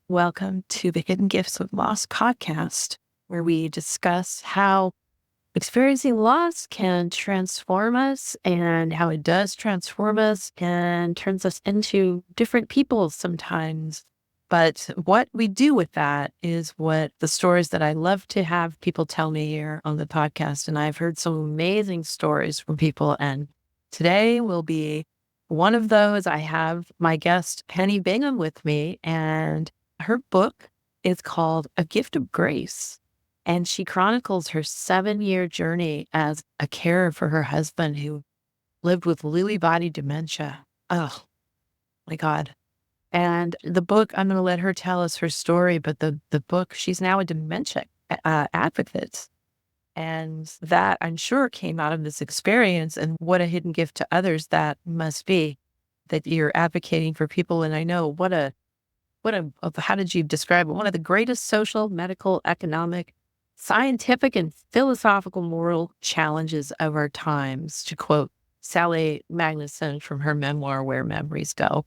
Welcome to the Hidden Gifts of Loss podcast, where we discuss how experiencing loss can transform us and how it does transform us and turns us into different people sometimes. But what we do with that is what the stories that I love to have people tell me here on the podcast. And I've heard some amazing stories from people. And today will be one of those. I have my guest, Penny Bingham, with me, and her book is called A Gift of Grace. And she chronicles her 7-year journey as a carer for her husband who lived with Lewy body dementia. Oh, my God. And the book, I'm going to let her tell us her story, but the book, she's now a dementia advocate. And that, I'm sure, came out of this experience. And what a hidden gift to others that must be, that you're advocating for people. And I know how did you describe it? One of the greatest social, medical, economic, scientific, and philosophical moral challenges of our times, to quote Sally Magnuson from her memoir, Where Memories Go.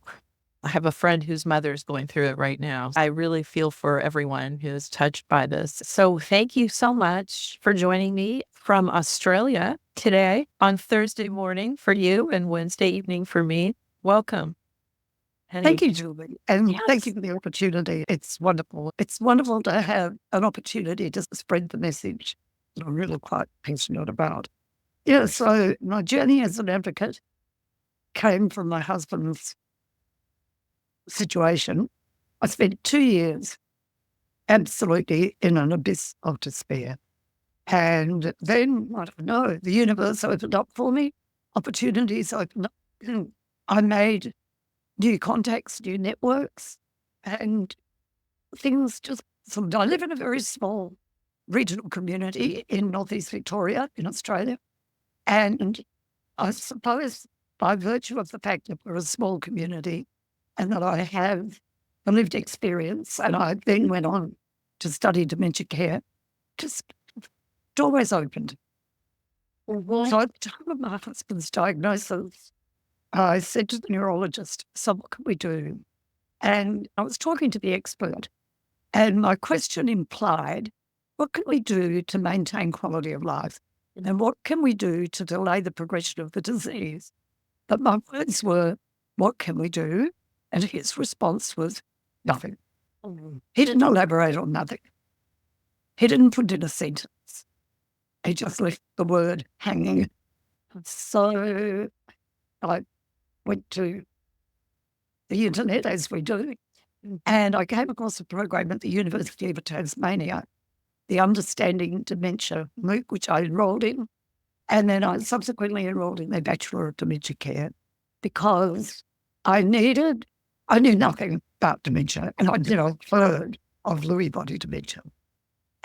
I have a friend whose mother is going through it right now. I really feel for everyone who is touched by this. So thank you so much for joining me from Australia today on Thursday morning for you and Wednesday evening for me. Welcome. Thank you, Julie. And thank you Yes. for the opportunity. It's wonderful. It's wonderful to have an opportunity to spread the message that I'm really quite passionate about. Yeah, so my journey as an advocate came from my husband's situation. I spent 2 years absolutely in an abyss of despair. And then, I don't know, the universe opened up for me, opportunities opened up. I made new contacts, new networks, and things just sort of, I live in a very small regional community in northeast Victoria in Australia. And I suppose by virtue of the fact that we're a small community and that I have a lived experience, and I then went on to study dementia care, just doorways opened. So at the time of my husband's diagnosis, I said to the neurologist, so what can we do? And I was talking to the expert, and my question implied, what can we do to maintain quality of life? And what can we do to delay the progression of the disease? But my words were, what can we do? And his response was, nothing. He didn't elaborate on nothing. He didn't put in a sentence. He just left the word hanging. So I went to the internet, as we do, and I came across a program at the University of Tasmania, the Understanding Dementia MOOC, which I enrolled in. And then I subsequently enrolled in their Bachelor of Dementia Care because I knew nothing about dementia, and I'd heard of Lewy body dementia.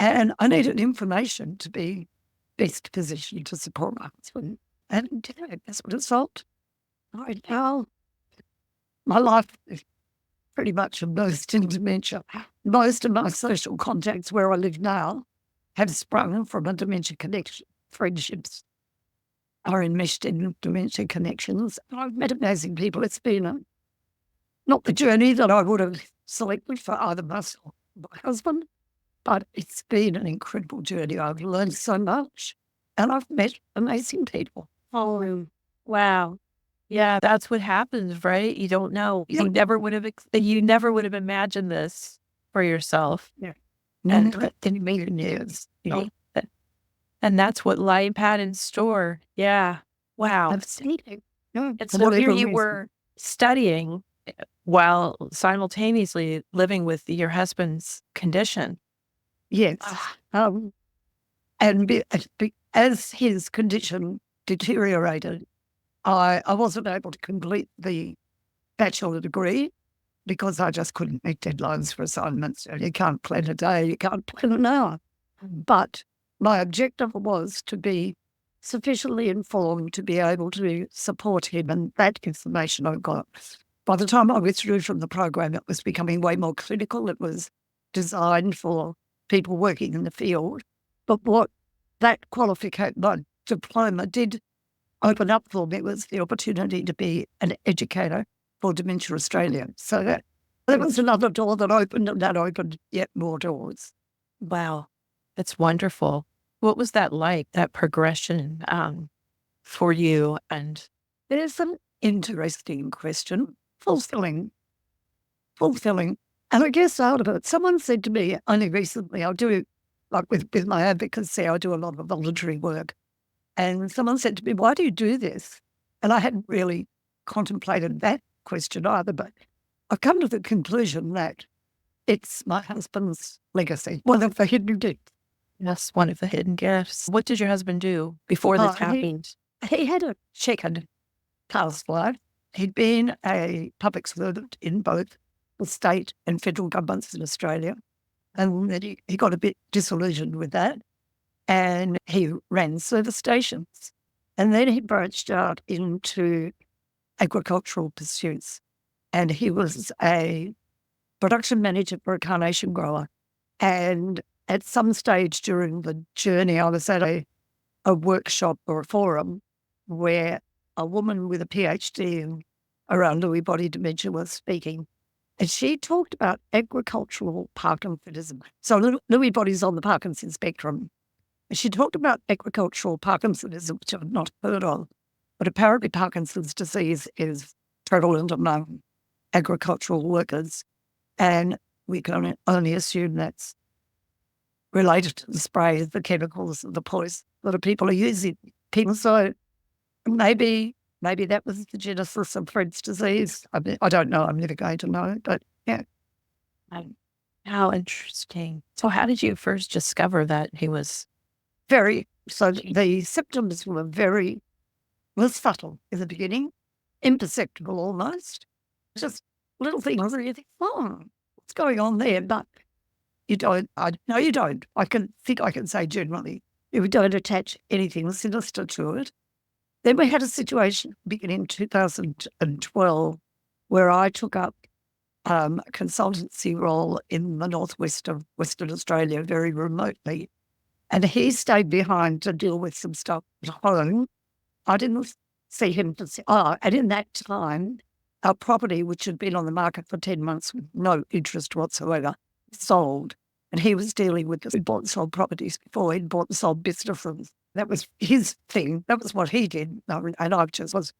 And I needed information to be best positioned to support my husband. And as a result, right now, my life is pretty much immersed in dementia. Most of my social contacts where I live now have sprung from a dementia connection. Friendships are enmeshed in dementia connections. I've met amazing people. It's been not the journey that I would have selected for either myself or my husband, but it's been an incredible journey. I've learned so much, and I've met amazing people. Oh, wow. Yeah, that's what happens, right? You don't know. You never would have imagined this for yourself. Yeah. And In a million years. and that's what life had in store. Yeah. Wow. Absolutely. No, And so here you were studying while simultaneously living with your husband's condition. Yes. And as his condition deteriorated, I wasn't able to complete the bachelor degree because I just couldn't meet deadlines for assignments. You can't plan a day, you can't plan an hour. But my objective was to be sufficiently informed to be able to support him, and that information I got. By the time I withdrew from the program, it was becoming way more clinical. It was designed for people working in the field. But what that qualification, my diploma did open up for me was the opportunity to be an educator for Dementia Australia. So that There was another door that opened, and that opened yet more doors. Wow. That's wonderful. What was that like, that progression for you? And There's an interesting question. Fulfilling. And I guess out of it, someone said to me only recently, I do, like with my advocacy, I do a lot of voluntary work. And someone said to me, why do you do this? And I hadn't really contemplated that question either, but I've come to the conclusion that it's my husband's legacy, one of the hidden gifts. that's one of the hidden gifts. What did your husband do before this happened? He had a checkered past life. He'd been a public servant in both the state and federal governments in Australia. And then he got a bit disillusioned with that. And he ran service stations. And then he branched out into agricultural pursuits. And he was a production manager for a carnation grower. And at some stage during the journey, I was at a workshop or a forum where a woman with a PhD around Lewy body dementia was speaking. And she talked about agricultural Parkinsonism. So Lewy body's on the Parkinson spectrum. And she talked about agricultural Parkinsonism, which I've not heard of. But apparently Parkinson's disease is prevalent among agricultural workers. And we can only assume that's related to the sprays, the chemicals, the poison that people are using. So maybe that was the genesis of Fred's disease. I don't know. I'm never going to know. But yeah. How interesting. So how did you first discover that he was? So the symptoms were subtle in the beginning, imperceptible almost. Just little things where you think, what's going on there? But you don't. No, you don't. I can say generally, you don't attach anything sinister to it. Then we had a situation beginning in 2012 where I took up a consultancy role in the northwest of Western Australia, very remotely. And he stayed behind to deal with some stuff at home. I didn't see him and in that time, our property, which had been on the market for 10 months with no interest whatsoever, sold. And he was dealing with this. He bought and sold properties before. He'd bought and sold businesses. That was his thing. That was what he did. And I just was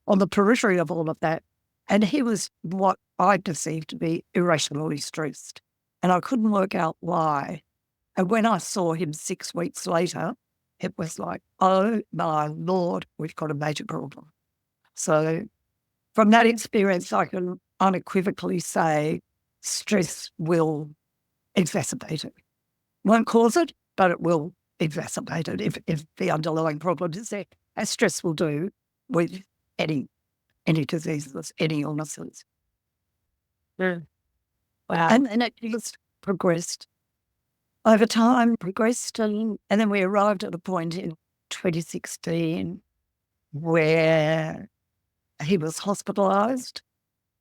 on the periphery of all of that. And he was what I perceived to be irrationally stressed. And I couldn't work out why. And when I saw him 6 weeks later, it was like, oh my Lord, we've got a major problem. So from that experience, I can unequivocally say stress will exacerbate it. Won't cause it, but it will exacerbate it if the underlying problem is there, as stress will do with any diseases, any illnesses. Wow. And it just progressed over time, and then we arrived at a point in 2016 where he was hospitalised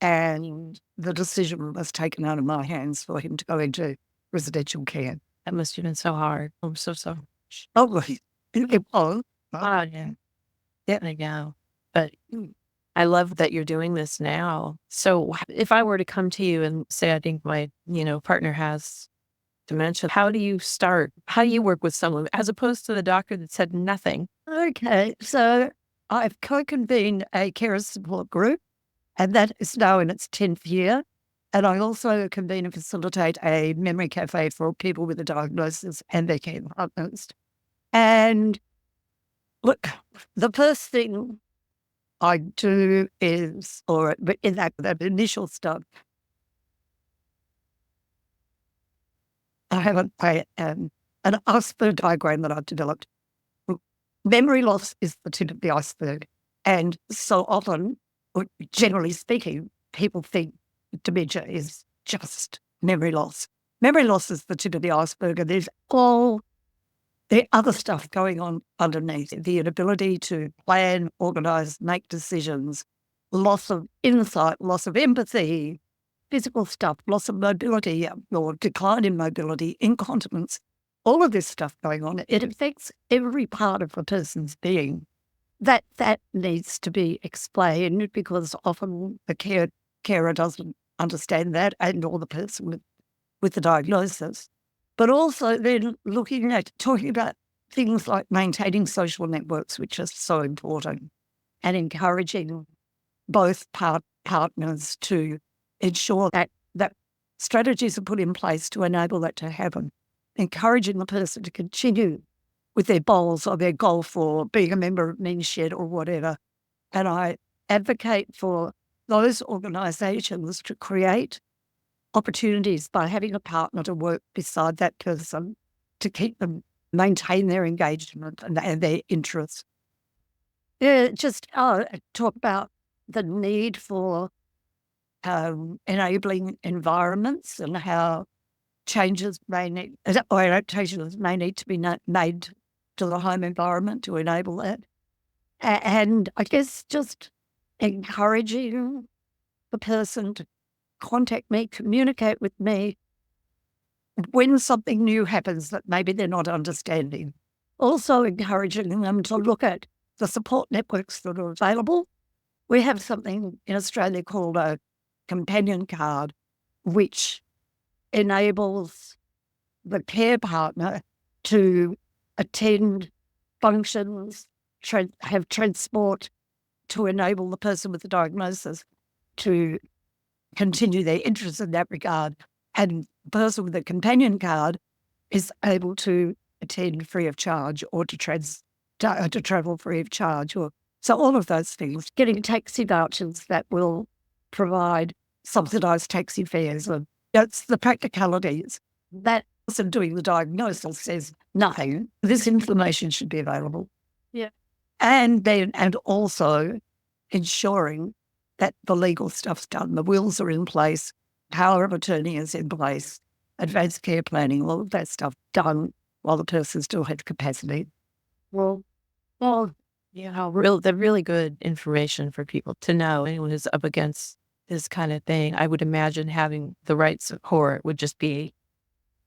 and the decision was taken out of my hands for him to go into residential care. That must have been so hard. I'm so sorry. Oh, it was. Oh, yeah. Yeah, I know. But I love that you're doing this now. So if I were to come to you and say, I think my, partner has dementia, how do you start? How do you work with someone as opposed to the doctor that said nothing? Okay. So I've co-convened a carer support group, and that is now in its 10th year. And I also convene and facilitate a memory cafe for people with a diagnosis and their care partners. And look, the first thing I do is, or in that initial stuff, I have an iceberg diagram that I've developed. Memory loss is the tip of the iceberg. And so often, or generally speaking, people think dementia is just memory loss. Memory loss is the tip of the iceberg, and there's all the other stuff going on underneath. The inability to plan, organise, make decisions, loss of insight, loss of empathy, physical stuff, loss of mobility or decline in mobility, incontinence, all of this stuff going on. It affects every part of a person's being. That needs to be explained because often the carer doesn't understand that and or the person with the diagnosis. But also then looking at talking about things like maintaining social networks, which is so important, and encouraging both partners to ensure that strategies are put in place to enable that to happen, encouraging the person to continue with their bowls or their golf or being a member of Men's Shed or whatever. And I advocate for those organisations to create opportunities by having a partner to work beside that person to keep them, maintain their engagement and their interests. Yeah, just talk about the need for enabling environments and how changes may need, or adaptations may need to be made to the home environment to enable that. And I guess just encouraging the person to contact me, communicate with me when something new happens that maybe they're not understanding. Also encouraging them to look at the support networks that are available. We have something in Australia called a companion card, which enables the care partner to attend functions, have transport to enable the person with the diagnosis to continue their interests in that regard. And the person with a companion card is able to attend free of charge or to travel free of charge. So all of those things, getting taxi vouchers that will provide subsidised taxi fares. And that's the practicalities. That person doing the diagnosis says nothing. This information should be available. Yeah. And also ensuring that the legal stuff's done, the wills are in place, power of attorney is in place, advanced care planning, all of that stuff done while the person still has capacity. Well, yeah, they're really good information for people to know. Anyone who's up against this kind of thing, I would imagine having the right support would just be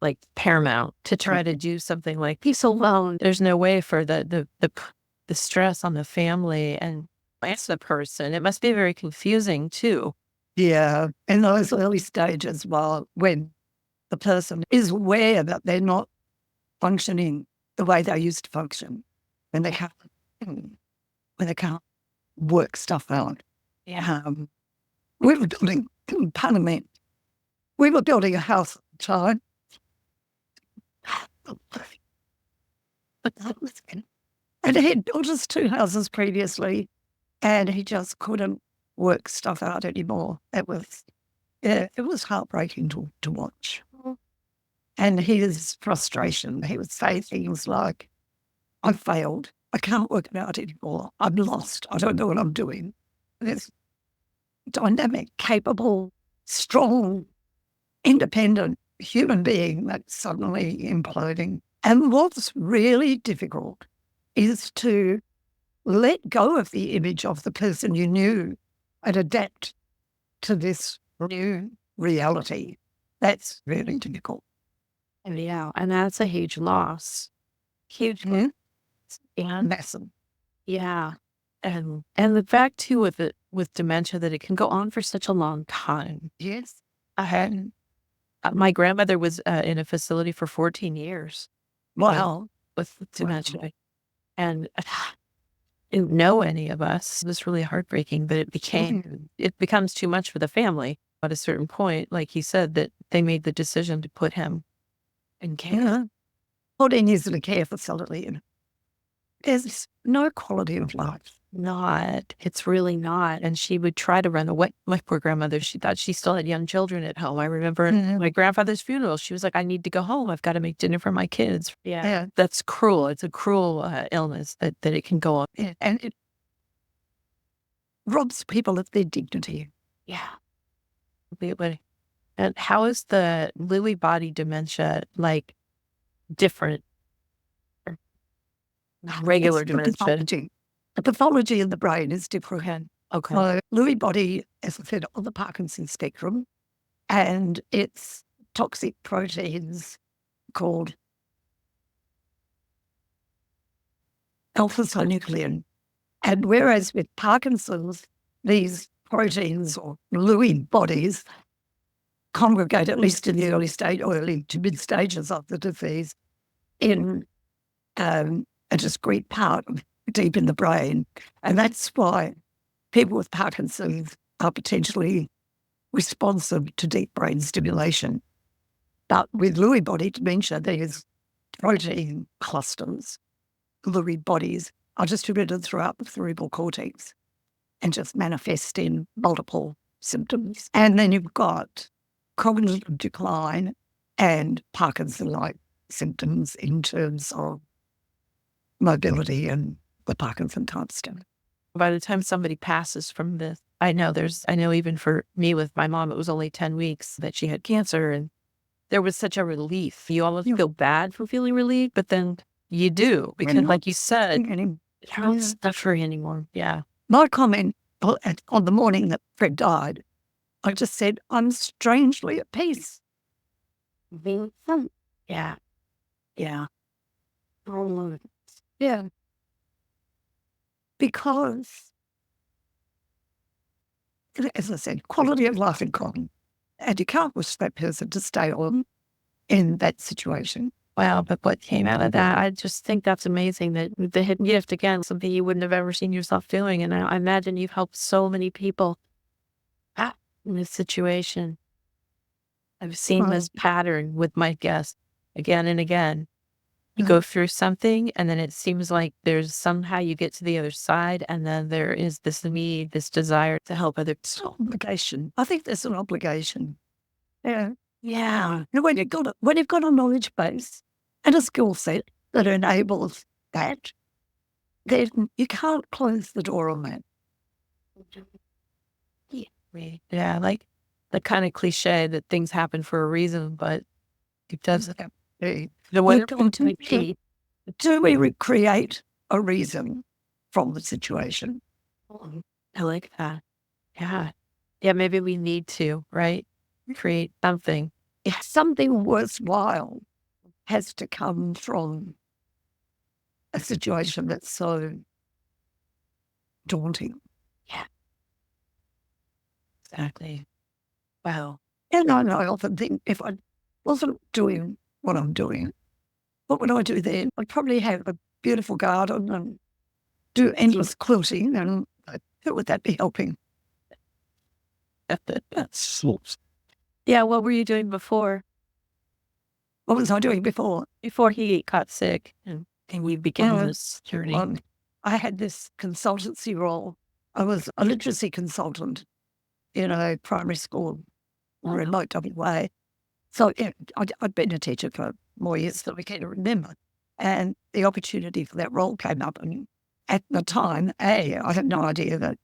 like paramount to try to do something like peace alone. There's no way for the stress on the family and as the person. It must be very confusing too. Yeah, in those early stages, when the person is aware that they're not functioning the way they used to function, when they can't work stuff out. Yeah. We were building, pardon me, we were building a house at the time. And he had built us 2 houses previously, and he just couldn't work stuff out anymore. It was heartbreaking to watch. And his frustration, he would say things like, I failed. I can't work it out anymore. I'm lost. I don't know what I'm doing. This dynamic, capable, strong, independent human being that's suddenly imploding. And what's really difficult is to let go of the image of the person you knew and adapt to this new reality. That's really difficult. Yeah, and that's a huge loss. Huge. Mm-hmm. And massive. Yeah. And the fact too with dementia that it can go on for such a long time. Yes. My grandmother was in a facility for 14 years. Wow. With dementia. And I didn't know any of us. It was really heartbreaking, but it becomes too much for the family at a certain point. Like he said, that they made the decision to put him in care. Yeah. 14 years in a care facility. There's no quality of life. It's really not. And she would try to run away. My poor grandmother, she thought she still had young children at home. I remember my grandfather's funeral. She was like, I need to go home. I've got to make dinner for my kids. Yeah. That's cruel. It's a cruel illness that it can go on. Yeah. And it robs people of their dignity. Yeah. And how is the Lewy body dementia like different? Regular dementia. The pathology in the brain is different. Okay. Lewy body, as I said, on the Parkinson's spectrum, and it's toxic proteins called alpha-synuclein. And whereas with Parkinson's, these proteins or Lewy bodies congregate, at least in the early to mid stages of the disease, in a discrete part deep in the brain. And that's why people with Parkinson's are potentially responsive to deep brain stimulation. But with Lewy body dementia, there's protein clusters. Lewy bodies are distributed throughout the cerebral cortex and just manifest in multiple symptoms. And then you've got cognitive decline and Parkinson-like symptoms in terms of mobility and the Parkinson type stuff. By the time somebody passes from this, I know even for me with my mom, it was only 10 weeks that she had cancer, and there was such a relief. You almost feel bad for feeling relieved, but then you do, because like you said, you don't suffer anymore. Yeah. My comment on the morning that Fred died, I just said, I'm strangely at peace. Yeah. Yeah. Yeah. Because, as I said, quality of life in common. And you can't wish that person to stay on in that situation. Wow, but what came out of that, I just think that's amazing, that the hidden gift, again, something you wouldn't have ever seen yourself doing. And I imagine you've helped so many people in this situation. I've seen this pattern with my guests again and again. You go through something, and then it seems like there's somehow you get to the other side, and then there is this need, this desire to help others. Obligation. I think there's an obligation. Yeah. Yeah. When you've got a knowledge base and a skill set that enables that, then you can't close the door on that. Yeah, like the kind of cliche that things happen for a reason, but it doesn't. Do we recreate a reason from the situation? I like that. Yeah. Yeah, maybe we need to, right? Create something. If something worthwhile has to come from a situation that's so daunting. Yeah. Exactly. Wow. And I often think if I wasn't doing what I'm doing, what would I do then? I'd probably have a beautiful garden and do endless quilting, and who would that be helping? Yeah, what were you doing before? What was I doing before? Before he got sick and we began this journey. I had this consultancy role. I was a literacy consultant in a primary school in remote WA. So yeah, I'd been a teacher for more years than we can remember. And the opportunity for that role came up. And at the time, A, I had no idea that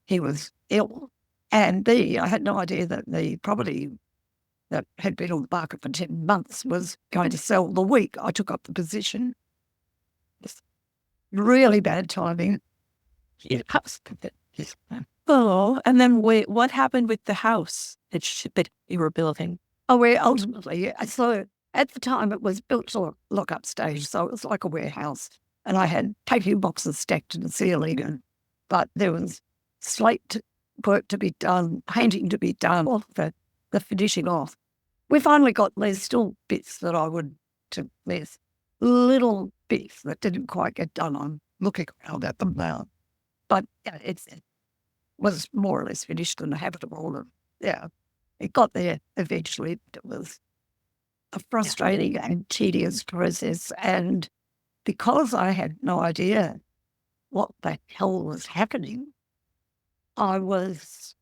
he was ill. And B, I had no idea that the property that had been on the market for 10 months was going to sell the week I took up the position. Just really bad timing. Oh, and then wait, what happened with the house that you were building? Oh, we ultimately, so at the time it was built to lock-up stage, so it was like a warehouse. And I had packing boxes stacked in the ceiling, but there was slate work to be done, painting to be done, all the finishing off. We finally got, there's still bits that there's little bits that didn't quite get done. I'm looking around at them now. But yeah, it was more or less finished and habitable. And yeah, it got there eventually. It was a frustrating and tedious process. And because I had no idea what the hell was happening, I was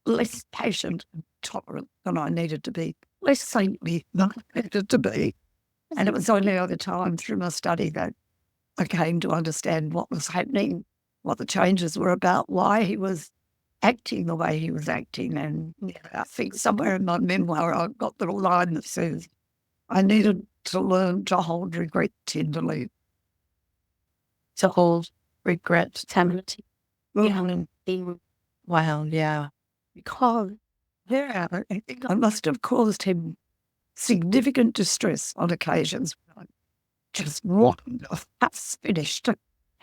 less patient and tolerant than I needed to be, less saintly than I needed to be. And it was only over time through my study that I came to understand what was happening, what the changes were about, why he was acting the way he was acting. And I think somewhere in my memoir, I've got the line that says, I needed to learn to hold regret tenderly. To hold regret tenderly. Wow, yeah. Because I think I must have caused him significant distress on occasions. I just wanted that's finished.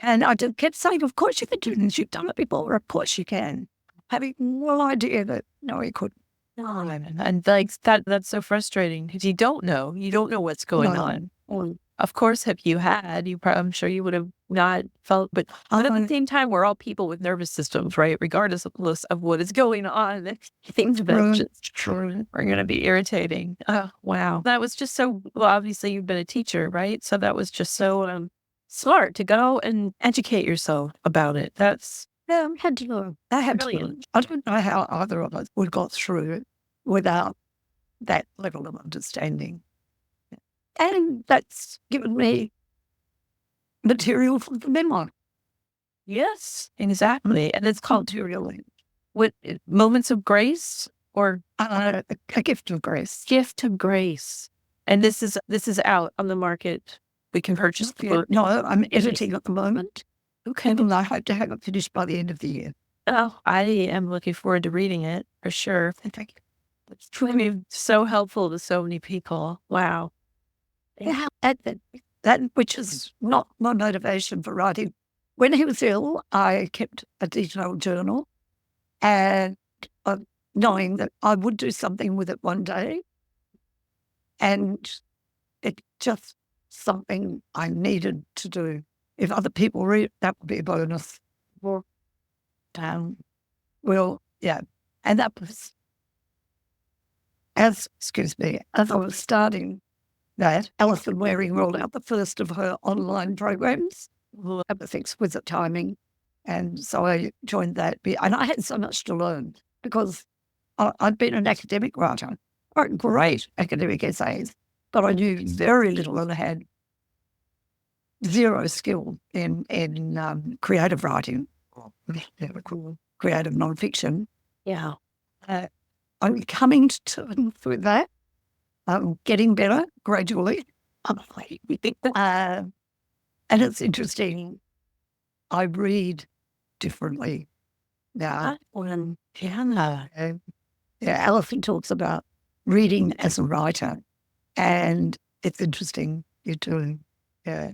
And I just kept saying, of course you can do this, you've done it before, of course you can. Having no idea that, no, he couldn't. And like that's so frustrating because you don't know. You don't know what's going No. on. Of course, if you had, I'm sure you would have not felt, but at the same time, we're all people with nervous systems, right? Regardless of what is going on, things that just are going to be irritating. Oh, wow. That was just so, well, obviously you've been a teacher, right? So that was just so smart to go and educate yourself about it. That's Yeah, I had to learn. I had to learn. brilliant. I don't know how either of us would have got through it without that level of understanding. And that's given me material for the memoir. Yes, exactly. And it's called Material. what moments of grace or A gift of grace. gift of grace. And this is out on the market. We can purchase the book. No, I'm editing at the moment. Okay. And I hope to have it finished by the end of the year. Oh, I am looking forward to reading it for sure. Thank you. It's truly so helpful to so many people. Wow. Yeah, that which is not my motivation for writing. When he was ill, I kept a detailed journal, and knowing that I would do something with it one day, and it's just something I needed to do. If other people read it, that would be a bonus. Well, Well, yeah, and that was as I was starting that, Alison Waring rolled out the first of her online programs. Everything's with the timing. And so I joined that. And I had so much to learn because I'd been an academic writer. I wrote great academic essays, but I knew very little and had zero skill in creative writing, creative nonfiction. yeah. I'm coming to terms with that. I'm getting better gradually. And it's interesting. I read differently now. Yeah. Alison talks about reading as a writer, and it's interesting. You're doing, Yeah.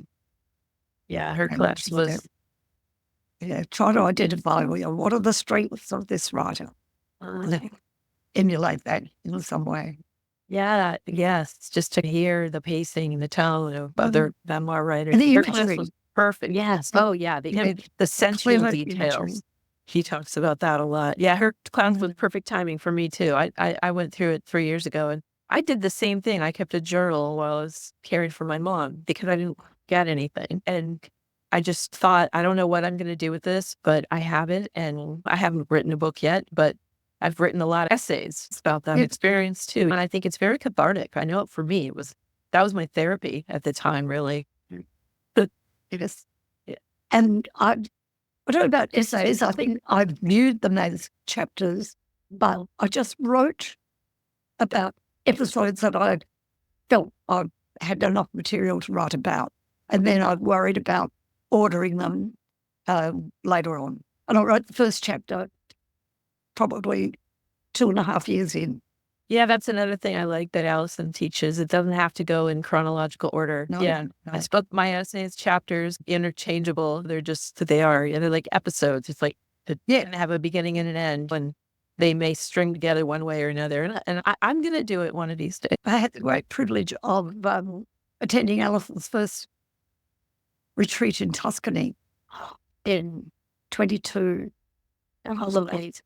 Her class was try to identify what are the strengths of this writer, emulate that in some way. yeah, yes, just to hear the pacing and the tone of other memoir writers. And the Her class imagery. was perfect. Yes. Oh, yeah. The sensual details. He talks about that a lot. Yeah, her class was perfect timing for me too. I went through it 3 years ago, and I did the same thing. I kept a journal while I was caring for my mom because I didn't get anything, and I just thought, I don't know what I'm going to do with this, but I have it, and I haven't written a book yet, but I've written a lot of essays about that experience too. And I think it's very cathartic. I know for me, that was my therapy at the time, really. But it is. Yeah. And I don't know about essays. I think I viewed them as chapters, but I just wrote about episodes that I felt I had enough material to write about. And then I worried about ordering them later on. And I wrote the first chapter probably 2.5 years in. Yeah, that's another thing I like that Alison teaches. It doesn't have to go in chronological order. No, yeah. no. I spoke my essays, chapters, interchangeable. They are. They're like episodes. It's like, and have a beginning and an end when they may string together one way or another. And I'm going to do it one of these days. I had the great privilege of attending Alison's first retreat in Tuscany in 22. It was amazing.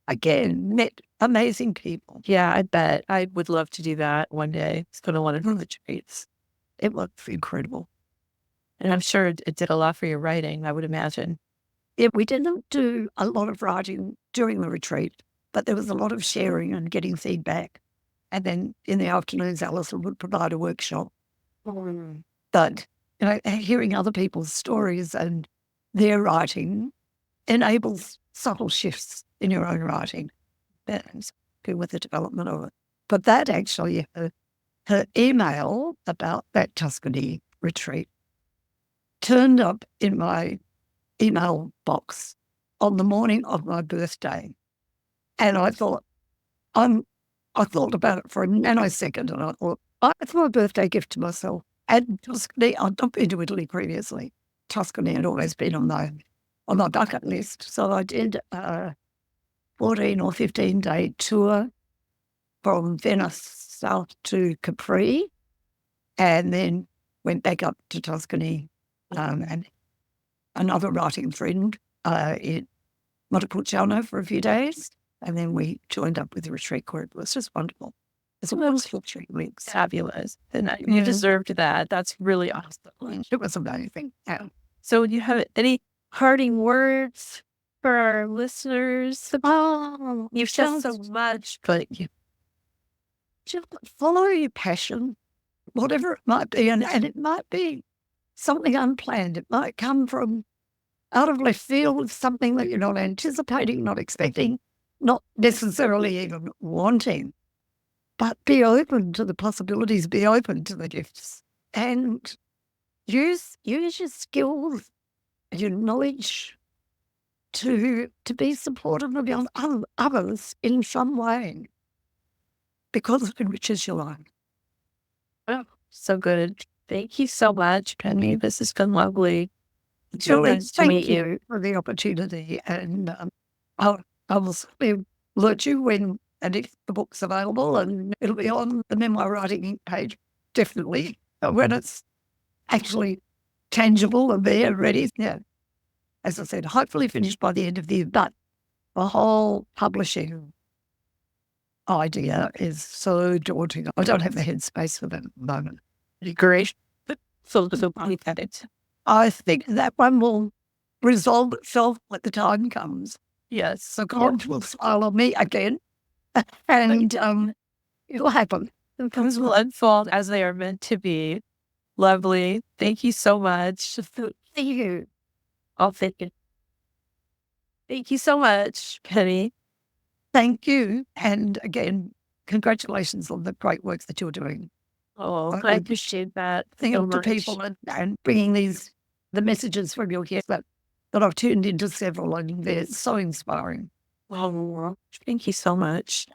Again, met amazing people. Yeah, I bet. I would love to do that one day. It's going to one of the retreats. It was incredible. And I'm sure it did a lot for your writing, I would imagine. Yeah, we didn't do a lot of writing during the retreat, but there was a lot of sharing and getting feedback. And then in the afternoons, Alison would provide a workshop. But hearing other people's stories and their writing enables subtle shifts in your own writing. That's good with the development of it. But that actually, her email about that Tuscany retreat turned up in my email box on the morning of my birthday. And I thought, I thought about it for a nanosecond, and I thought, it's my birthday gift to myself. And Tuscany, I'd not been to Italy previously. Tuscany had always been on my bucket list. So I did 14 or 15-day tour from Venice south to Capri, and then went back up to Tuscany, and another writing friend in Montepulciano for a few days, and then we joined up with the retreat group. It was just wonderful. It's a wonderful 3 weeks. Fabulous. And you deserved that. That's really awesome. It was amazing. Yeah. So do you have any parting words for our listeners? Oh, You've said so much, but you just follow your passion, whatever it might be, and it might be something unplanned. It might come from out of left field, something that you're not anticipating, not expecting, not necessarily even wanting. But be open to the possibilities, be open to the gifts, and use your skills, your knowledge to be supportive of your others in some way, because it enriches your life. oh, so good. Thank you so much, Penny. This has been lovely. It's Julie, nice to meet thank you. you for the opportunity, and I will certainly alert you when and if the book's available, and it'll be on the memoir writing page, definitely, when it's actually tangible and there, ready. Yeah. As I said, hopefully finished by the end of the year, but the whole publishing idea is so daunting. I don't have the headspace for that at the moment. Great. So at it. I think that one will resolve itself when the time comes. Yes. So God will smile on me again, and it'll happen. Things will unfold as they are meant to be. Lovely. Thank you so much. See you. I'll thank you. Thank you so much, Penny. Thank you. And again, congratulations on the great work that you're doing. Oh, I appreciate that. Thinking so to much. people and bringing the messages from your guests that I've tuned into several, and they're so inspiring. Oh, thank you so much.